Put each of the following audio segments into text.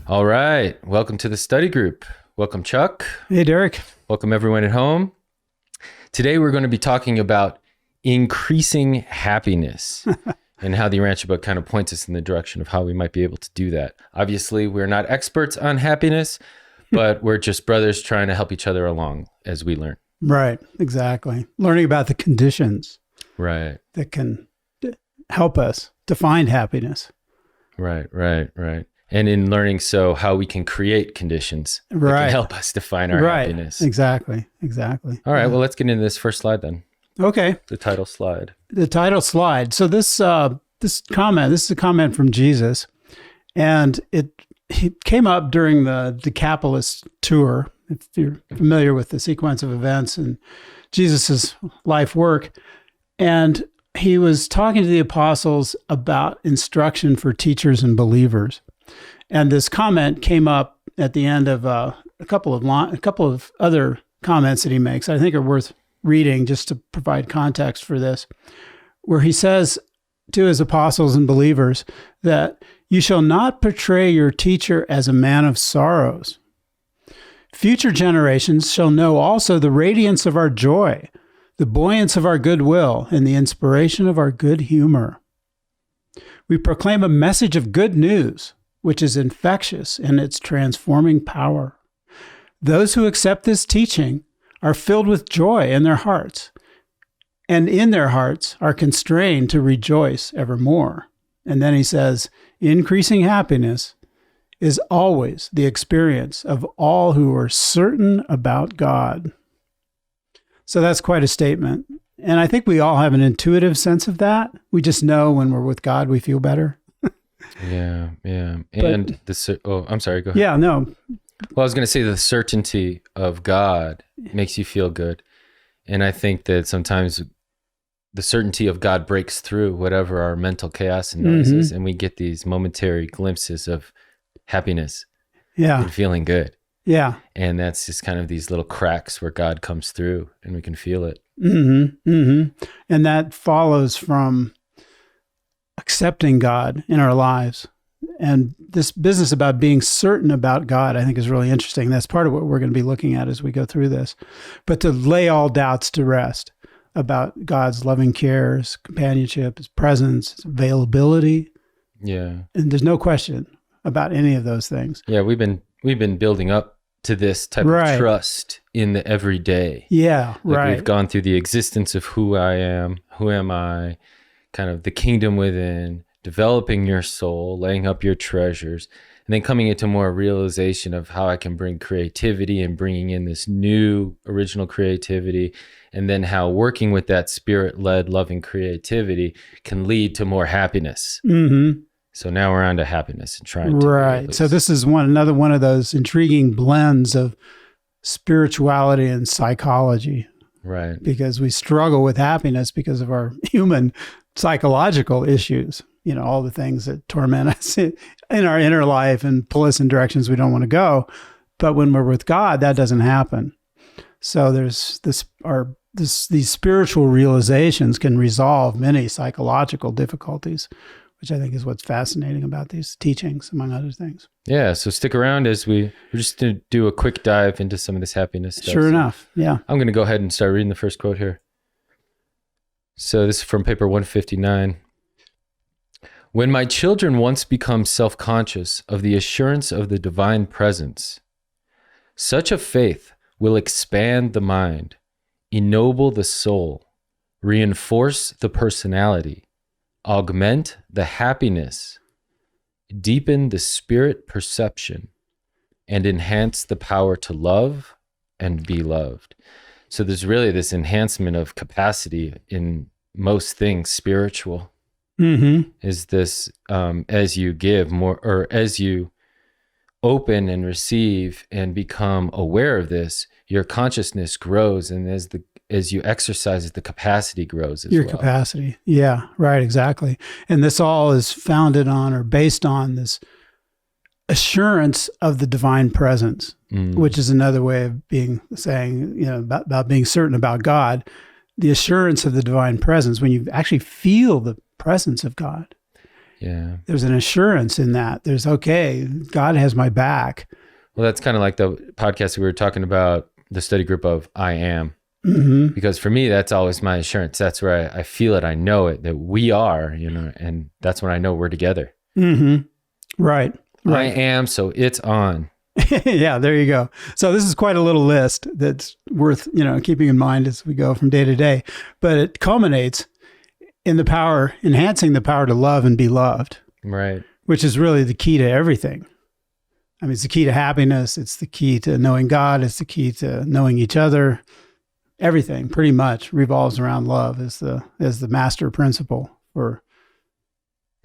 All right. Welcome to the study group. Welcome, Chuck. Hey, Derek. Welcome, everyone at home. Today, we're going to be talking about increasing happiness and how the Urantia book kind of points us in the direction of how we might be able to do that. Obviously, we're not experts on happiness, but we're just brothers trying to help each other along as we learn. Right, exactly. Learning about the conditions Right. that can help us to find happiness. Right. And in learning how we can create conditions that can help us define our happiness. Exactly. All right, well, let's get into this first slide then. Okay. The title slide. So this is a comment from Jesus, and he came up during the Decapolis Tour. If you're familiar with the sequence of events in Jesus's life work, and he was talking to the apostles about instruction for teachers and believers. And this comment came up at the end of a couple of other comments that he makes I think are worth reading just to provide context for this, where he says to his apostles and believers that you shall not portray your teacher as a man of sorrows. Future generations shall know also the radiance of our joy, the buoyance of our goodwill, and the inspiration of our good humor. We proclaim a message of good news, which is infectious in its transforming power. Those who accept this teaching are filled with joy in their hearts, and in their hearts are constrained to rejoice evermore. And then he says, increasing happiness is always the experience of all who are certain about God. So that's quite a statement. And I think we all have an intuitive sense of that. We just know when we're with God, we feel better. Yeah. And I'm sorry, go ahead. Yeah, no. Well, I was going to say the certainty of God makes you feel good. And I think that sometimes the certainty of God breaks through whatever our mental chaos and noise is, and we get these momentary glimpses of happiness and feeling good. Yeah. And that's just kind of these little cracks where God comes through and we can feel it. And that follows from accepting God in our lives. And this business about being certain about God, I think, is really interesting. That's part of what we're going to be looking at as we go through this. But to lay all doubts to rest about God's loving care, His companionship, His presence, His availability. Yeah. And there's no question about any of those things. Yeah, we've been building up to this type of trust in the everyday. Yeah, We've gone through the existence of who I am, who am I, kind of the kingdom within, developing your soul, laying up your treasures, and then coming into more realization of how I can bring creativity and bringing in this new original creativity, and then how working with that spirit-led loving creativity can lead to more happiness. So now we're on to happiness and trying to release. So this is another one of those intriguing blends of spirituality and psychology. Right. Because we struggle with happiness because of our human psychological issues, all the things that torment us in our inner life and pull us in directions we don't want to go. But when we're with God, that doesn't happen. So there's these spiritual realizations can resolve many psychological difficulties, which I think is what's fascinating about these teachings, among other things. Yeah, so stick around as we're just going to do a quick dive into some of this happiness stuff. Sure enough, yeah. I'm going to go ahead and start reading the first quote here. So this is from paper 159. When my children once become self-conscious of the assurance of the divine presence, such a faith will expand the mind, ennoble the soul, reinforce the personality, augment the happiness, deepen the spirit perception, and enhance the power to love and be loved. So there's really this enhancement of capacity in most things spiritual. Is this as you give more, or as you open and receive and become aware of this, your consciousness grows, and as you exercise it, the capacity grows as well. Your capacity. Yeah, right, exactly. And this all is founded on or based on this assurance of the divine presence, which is another way of saying, about being certain about God. The assurance of the divine presence, when you actually feel the presence of God. Yeah. There's an assurance in that. There's, okay, God has my back. Well, that's kind of like the podcast we were talking about, the study group of I am. Mm-hmm. Because for me, that's always my assurance. That's where I feel it. I know it, that we are, and that's when I know we're together. Mm-hmm. Right. I am, so it's on. Yeah, there you go. So this is quite a little list that's worth, keeping in mind as we go from day to day. But it culminates in enhancing the power to love and be loved. Right. Which is really the key to everything. I mean, it's the key to happiness. It's the key to knowing God. It's the key to knowing each other. Everything pretty much revolves around love as the master principle for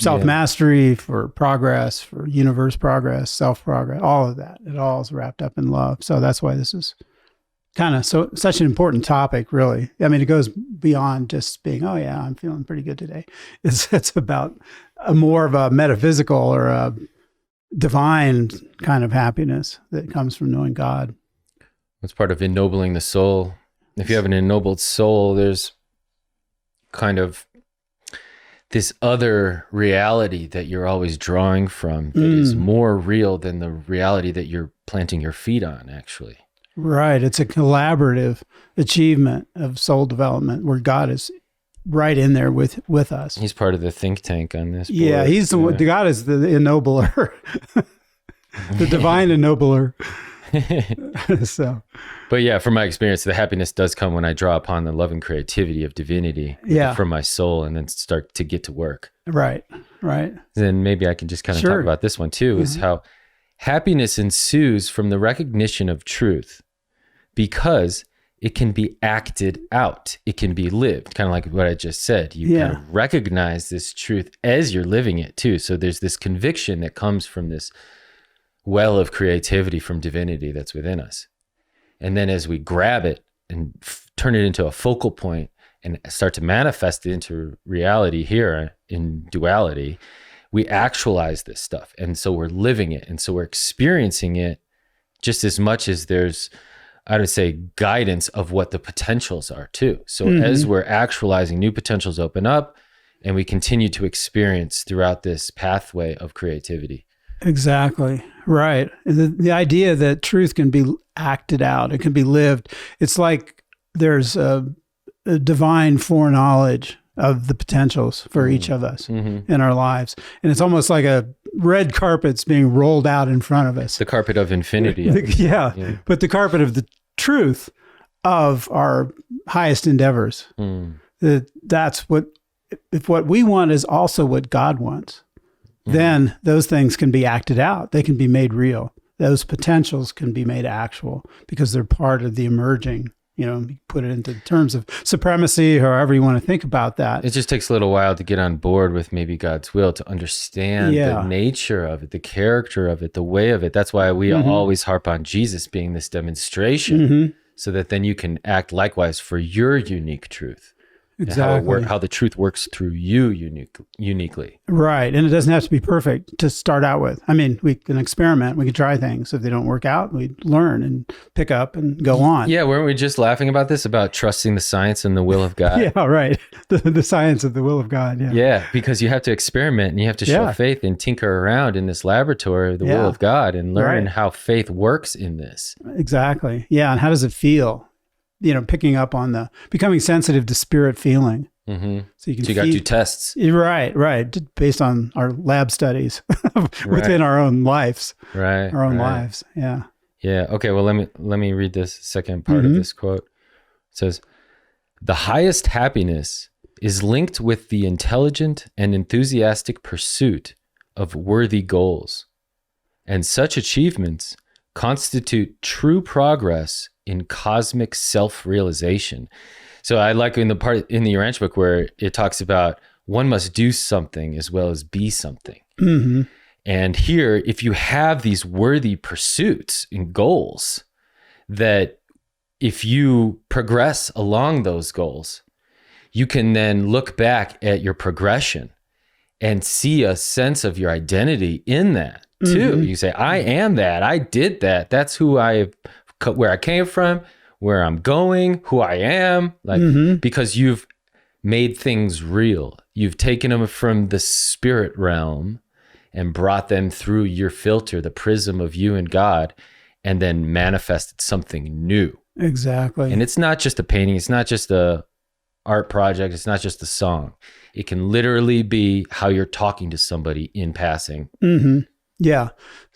self-mastery, for progress, for universe progress, self-progress, all of that. It all is wrapped up in love. So that's why this is kind of such an important topic, really. I mean, it goes beyond just being, oh yeah, I'm feeling pretty good today. It's about a more of a metaphysical or a divine kind of happiness that comes from knowing God. It's part of ennobling the soul. If you have an ennobled soul, there's kind of this other reality that you're always drawing from that is more real than the reality that you're planting your feet on, actually. Right. It's a collaborative achievement of soul development where God is right in there with us. He's part of the think tank on this board. Yeah, he's the one. God is the ennobler, the divine ennobler. So, but yeah, from my experience, the happiness does come when I draw upon the love and creativity of divinity from my soul and then start to get to work. Right. Then maybe I can just kind of talk about this one too, is how happiness ensues from the recognition of truth because it can be acted out. It can be lived, kind of like what I just said. You kind of recognize this truth as you're living it too. So there's this conviction that comes from this well of creativity from divinity that's within us. And then as we grab it and turn it into a focal point and start to manifest it into reality here in duality, we actualize this stuff. And so we're living it. And so we're experiencing it just as much as there's, I would say, guidance of what the potentials are too. So as we're actualizing, new potentials open up and we continue to experience throughout this pathway of creativity. Exactly. Right. The idea that truth can be acted out, it can be lived. It's like there's a divine foreknowledge of the potentials for each of us in our lives. And it's almost like a red carpet's being rolled out in front of us. The carpet of infinity. Yeah. But the carpet of the truth of our highest endeavors. That's if what we want is also what God wants, then those things can be acted out. They can be made real. Those potentials can be made actual because they're part of the emerging, put it into terms of supremacy, however you want to think about that. It just takes a little while to get on board with maybe God's will, to understand the nature of it, the character of it, the way of it. That's why we always harp on Jesus being this demonstration so that then you can act likewise for your unique truth. Exactly. How the truth works through you uniquely. Right. And it doesn't have to be perfect to start out with. I mean, we can experiment. We can try things. If they don't work out, we learn and pick up and go on. Yeah. Weren't we just laughing about this, about trusting the science and the will of God? Yeah, right. The science of the will of God. Yeah. Yeah. Because you have to experiment and you have to show faith and tinker around in this laboratory of the will of God and learn how faith works in this. Exactly. Yeah. And how does it feel? Picking up on becoming sensitive to spirit feeling. So you got to do tests. Right. Based on our lab studies within our own lives. Right. Our own lives. Yeah. Yeah. Okay. Well, let me read this second part of this quote. It says, "The highest happiness is linked with the intelligent and enthusiastic pursuit of worthy goals, and such achievements constitute true progress in cosmic self-realization." So I like in the part in the Urantia book where it talks about one must do something as well as be something. And here, if you have these worthy pursuits and goals, that if you progress along those goals, you can then look back at your progression and see a sense of your identity in that too. You say, I am that. I did that. That's where I came from, where I'm going, who I am, because you've made things real. you've taken them from the spirit realm and brought them through your filter, the prism of you and God, and then manifested something new. Exactly. And it's not just a painting. It's not just a art project. It's not just a song. It can literally be how you're talking to somebody in passing. Mm-hmm. Yeah.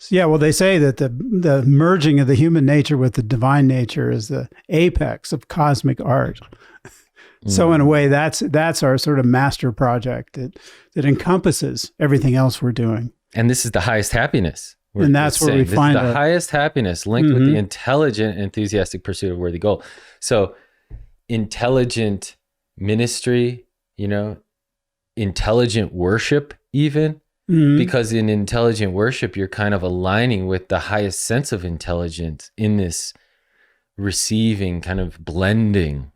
Yeah. Well, they say that the merging of the human nature with the divine nature is the apex of cosmic art. So in a way, that's our sort of master project that encompasses everything else we're doing. And this is the highest happiness. And that's where we find the highest happiness linked with the intelligent, enthusiastic pursuit of worthy goal. So intelligent ministry, intelligent worship even, because in intelligent worship, you're kind of aligning with the highest sense of intelligence in this receiving kind of blending.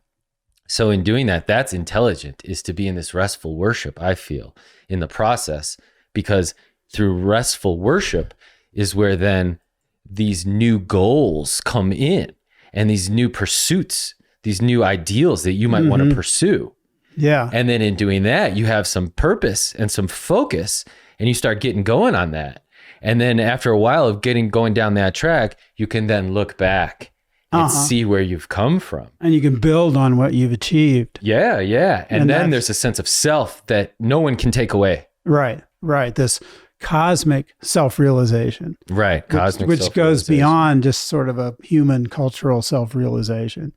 So in doing that, that's intelligent, is to be in this restful worship, I feel, in the process, because through restful worship is where then these new goals come in and these new pursuits, these new ideals that you might want to pursue. Yeah. And then in doing that, you have some purpose and some focus and you start getting going on that. And then after a while of going down that track, you can then look back and see where you've come from. And you can build on what you've achieved. Yeah, yeah. And then there's a sense of self that no one can take away. Right, right. This cosmic self-realization. Right, cosmic which goes beyond just sort of a human cultural self-realization.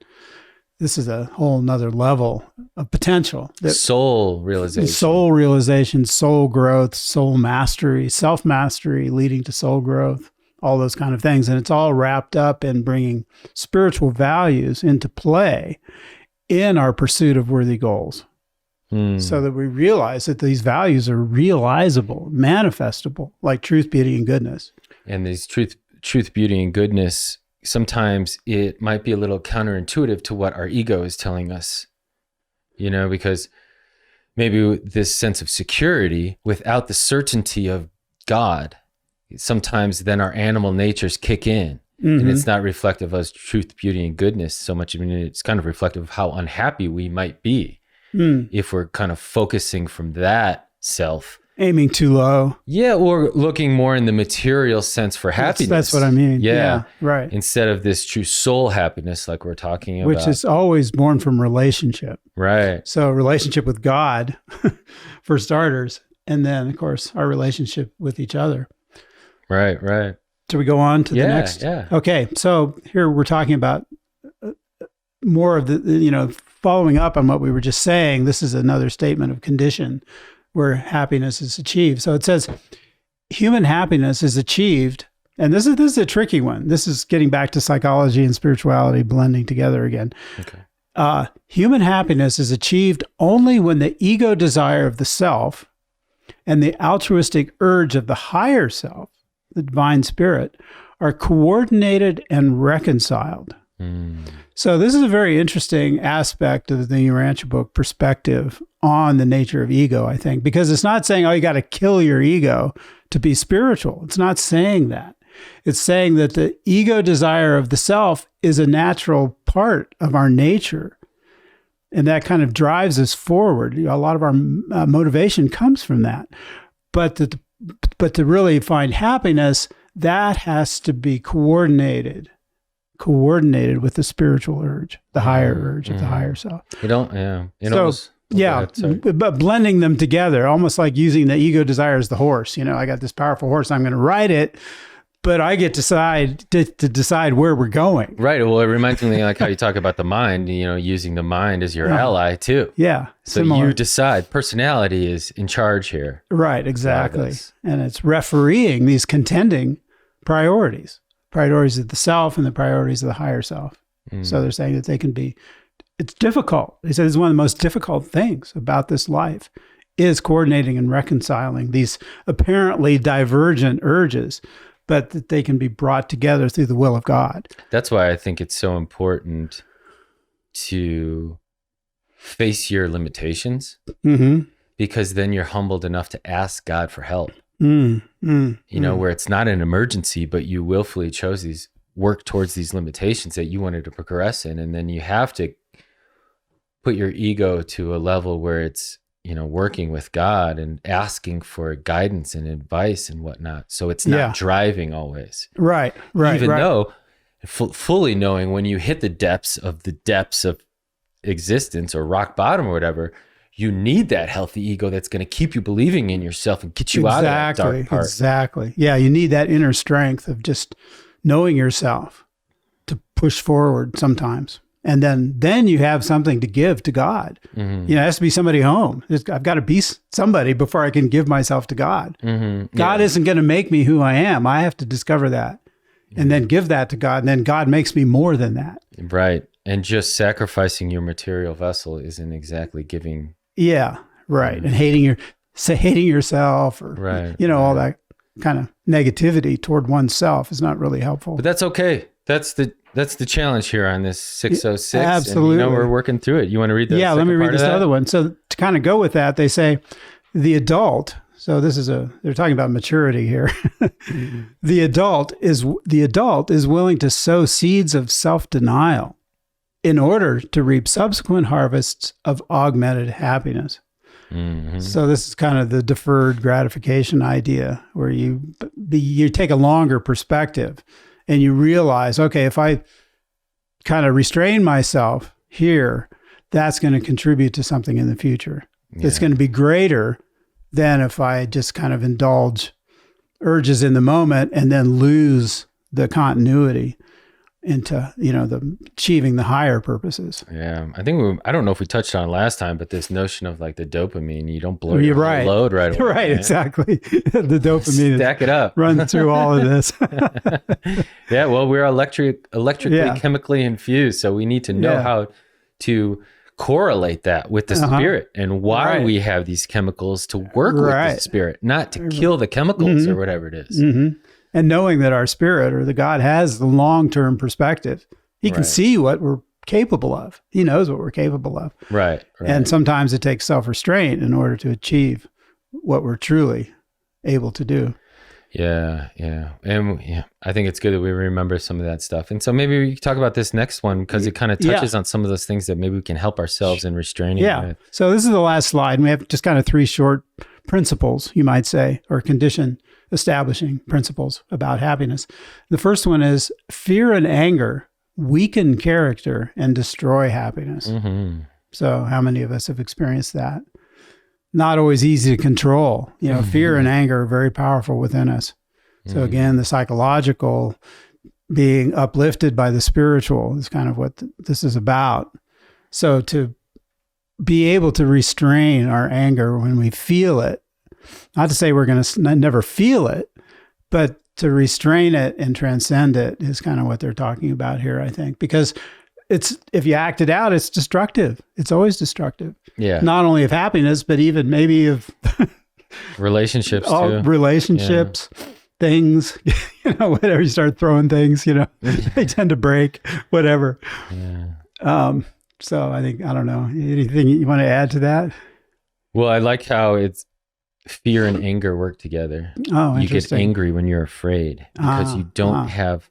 This is a whole nother level of potential. Soul realization. Soul realization, soul growth, soul mastery, self-mastery leading to soul growth. All those kind of things. And it's all wrapped up in bringing spiritual values into play in our pursuit of worthy goals. So that we realize that these values are realizable, manifestable, like truth, beauty, and goodness. And these truth, beauty, and goodness, sometimes it might be a little counterintuitive to what our ego is telling us, because maybe this sense of security without the certainty of God, sometimes then our animal natures kick in and it's not reflective of truth, beauty, and goodness so much. I mean, it's kind of reflective of how unhappy we might be if we're kind of focusing from that self. Aiming too low. Yeah, or looking more in the material sense for happiness. That's what I mean. Yeah, right. Instead of this true soul happiness like we're talking about. Which is always born from relationship. Right. So relationship with God, for starters, and then, of course, our relationship with each other. Right, right. Should we go on to the next? Yeah. Okay, so here we're talking about more of the, following up on what we were just saying. This is another statement of condition where happiness is achieved. So it says, human happiness is achieved, and this is a tricky one. This is getting back to psychology and spirituality blending together again. Okay. Human happiness is achieved only when the ego desire of the self and the altruistic urge of the higher self, the divine spirit, are coordinated and reconciled. So this is a very interesting aspect of the Urantia book perspective on the nature of ego, I think, because it's not saying, you got to kill your ego to be spiritual. It's not saying that. It's saying that the ego desire of the self is a natural part of our nature. And that kind of drives us forward. A lot of our motivation comes from that. But to really find happiness, that has to be coordinated with the spiritual urge, the higher urge of the higher self. But blending them together, almost like using the ego desire as the horse. I got this powerful horse, I'm going to ride it, but I get to decide where we're going. Right. Well, it reminds me like how you talk about the mind, using the mind as your ally too. Yeah. So similar. You decide. Personality is in charge here. Right. Exactly. And it's refereeing these contending priorities of the self and the priorities of the higher self. So they're saying that it's difficult. They said it's one of the most difficult things about this life is coordinating and reconciling these apparently divergent urges, but that they can be brought together through the will of God. That's why I think it's so important to face your limitations, because then you're humbled enough to ask God for help. Where it's not an emergency, but you willfully chose work towards these limitations that you wanted to progress in. And then you have to put your ego to a level where it's working with God and asking for guidance and advice and whatnot. So it's not driving always. Right. Even though fully knowing when you hit the depths of existence or rock bottom or whatever, you need that healthy ego that's going to keep you believing in yourself and get you out of that dark part. Exactly. Yeah, you need that inner strength of just knowing yourself to push forward sometimes. And then you have something to give to God. Mm-hmm. It has to be somebody home. I've got to be somebody before I can give myself to God. Mm-hmm. God isn't going to make me who I am. I have to discover that and then give that to God. And then God makes me more than that. Right. And just sacrificing your material vessel isn't exactly giving. Yeah. Right. And hating yourself or, all that kind of negativity toward oneself is not really helpful. But that's okay. That's the challenge here on this 606. Absolutely. And, we're working through it. You want to read the Yeah, let me read this other one. So to kind of go with that, they say the adult, so they're talking about maturity here. Mm-hmm. The adult is willing to sow seeds of self-denial in order to reap subsequent harvests of augmented happiness. Mm-hmm. So this is kind of the deferred gratification idea where you take a longer perspective and you realize, okay, if I kind of restrain myself here, that's going to contribute to something in the future. Yeah. It's going to be greater than if I just kind of indulge urges in the moment and then lose the continuity into, achieving the higher purposes. Yeah. I don't know if we touched on it last time, but this notion of like the dopamine, you don't blow your load right away. Right, exactly. The dopamine. Stack it up. Run through all of this. Yeah, well, we're electrically, chemically infused. So we need to know how to correlate that with the spirit and why we have these chemicals to work with the spirit, not to kill the chemicals or whatever it is. Mm-hmm. And knowing that our spirit or the God has the long-term perspective, he can see what we're capable of. He knows what we're capable of. Right. And sometimes it takes self-restraint in order to achieve what we're truly able to do. Yeah. And I think it's good that we remember some of that stuff. And so maybe we can talk about this next one because it kind of touches on some of those things that maybe we can help ourselves in restraining. Yeah. With. So this is the last slide. And we have just kind of 3 short principles, you might say, or establishing principles about happiness. The first one is fear and anger weaken character and destroy happiness. Mm-hmm. So how many of us have experienced that? Not always easy to control. Fear and anger are very powerful within us. So again, the psychological being uplifted by the spiritual is kind of what this is about. So to be able to restrain our anger when we feel it, not to say we're going to never feel it, but to restrain it and transcend it is kind of what they're talking about here, I think, because if you act it out, it's destructive. It's always destructive. Yeah. Not only of happiness, but even maybe of relationships too. Relationships, things, whatever. You start throwing things, they tend to break, whatever. Yeah. So I don't know, anything you want to add to that? Well, I like how it's fear and anger work together. Oh, you get angry when you're afraid because you don't have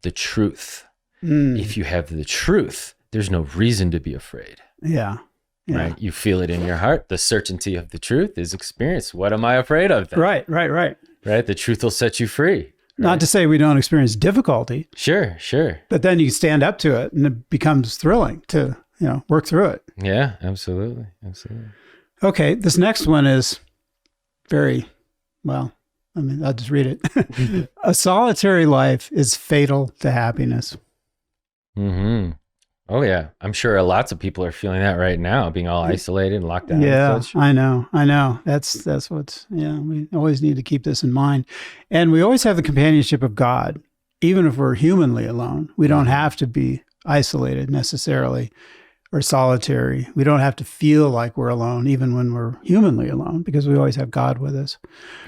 the truth. If you have the truth, there's no reason to be afraid. Yeah. Right. You feel it in your heart. The certainty of the truth is experience. What am I afraid of then? Right. Right. The truth will set you free. Right? Not to say we don't experience difficulty. Sure. But then you stand up to it and it becomes thrilling to, work through it. Yeah, absolutely. Okay. This next one is I'll just read it. A solitary life is fatal to happiness. Mm-hmm. Oh yeah. I'm sure lots of people are feeling that right now, being all isolated and locked down. Yeah, and such. I know. That's what's, we always need to keep this in mind. And we always have the companionship of God, even if we're humanly alone. We don't have to be isolated necessarily or solitary. We don't have to feel like we're alone, even when we're humanly alone, because we always have God with us.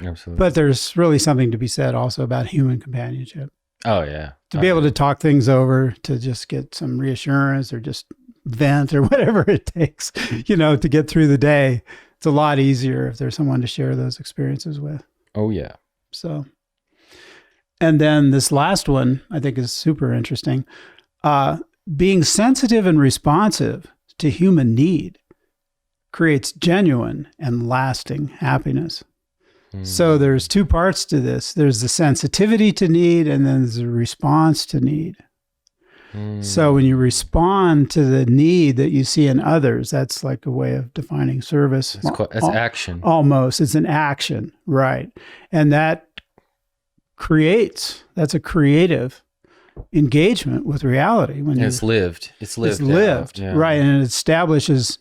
Absolutely. But there's really something to be said also about human companionship. Oh, yeah. To be able to talk things over, to just get some reassurance or just vent or whatever it takes, to get through the day. It's a lot easier if there's someone to share those experiences with. Oh, yeah. So, and then this last one I think is super interesting. Being sensitive and responsive to human need creates genuine and lasting happiness. So there's two parts to this. There's the sensitivity to need, and then there's the response to need. So when you respond to the need that you see in others, that's like a way of defining service. That's action. Almost. It's an action, right? And that's a creative engagement with reality. When it's lived. It's lived. Yeah. Right? And it establishes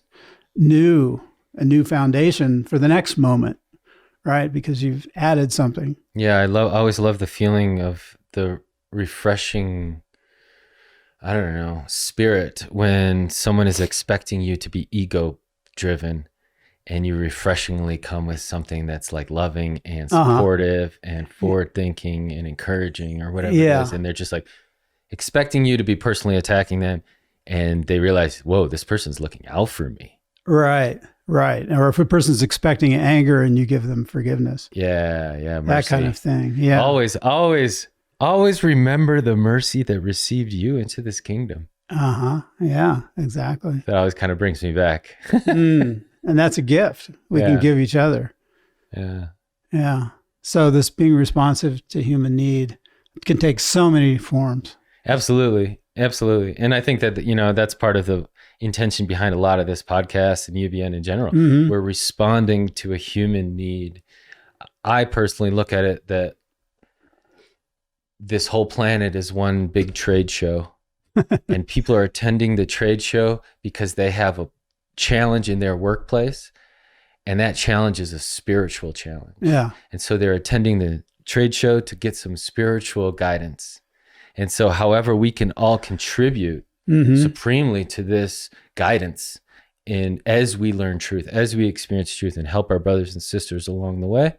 a new foundation for the next moment, right? Because you've added something. Yeah, I always love the feeling of the refreshing, I don't know, spirit when someone is expecting you to be ego driven and you refreshingly come with something that's like loving and supportive and forward thinking and encouraging or whatever it is. And they're just like expecting you to be personally attacking them. And they realize, whoa, this person's looking out for me. Right. Or if a person's expecting anger and you give them forgiveness. Yeah. Mercy. That kind of thing. Yeah. Always remember the mercy that received you into this kingdom. Yeah, exactly. That always kind of brings me back. And that's a gift we can give each other. Yeah. So this being responsive to human need can take so many forms. Absolutely. And I think that, that's part of the intention behind a lot of this podcast and UBN in general. We're responding to a human need. I personally look at it that this whole planet is one big trade show and people are attending the trade show because they have a challenge in their workplace, and that challenge is a spiritual challenge. Yeah. And so they're attending the trade show to get some spiritual guidance. And so however we can all contribute supremely to this guidance as we learn truth, as we experience truth and help our brothers and sisters along the way,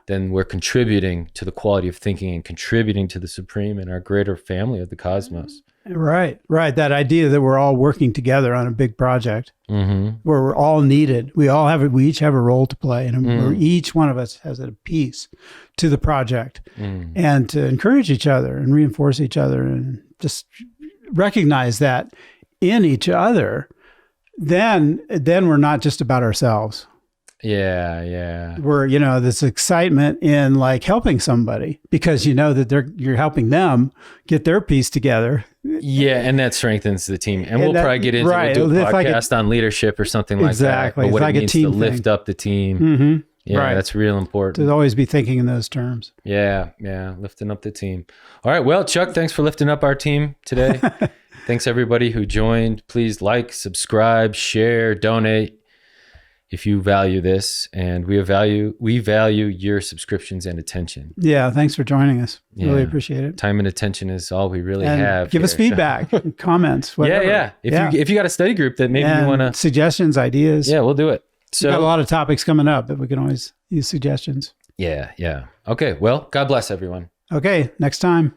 then we're contributing to the quality of thinking and contributing to the supreme and our greater family of the cosmos. Right. That idea that we're all working together on a big project where we're all needed. We each have a role to play, and where each one of us has a piece to the project, and to encourage each other and reinforce each other and just recognize that in each other, then we're not just about ourselves. Yeah. We're, this excitement in like helping somebody because that you're helping them get their piece together. Yeah, and that strengthens the team. And we'll probably get into we'll do a podcast on leadership or something like that. But what it means to lift up the team. Yeah, that's real important. To always be thinking in those terms. Yeah, lifting up the team. All right, well, Chuck, thanks for lifting up our team today. Thanks everybody who joined. Please like, subscribe, share, donate if you value this, and we value your subscriptions and attention. Yeah, thanks for joining us. Really appreciate it. Time and attention is all we really have. Give us feedback, comments, whatever. Yeah. If you got a study group that maybe you want to suggestions, ideas. Yeah, we'll do it. So we've got a lot of topics coming up that we can always use suggestions. Yeah. Okay. Well, God bless everyone. Okay. Next time.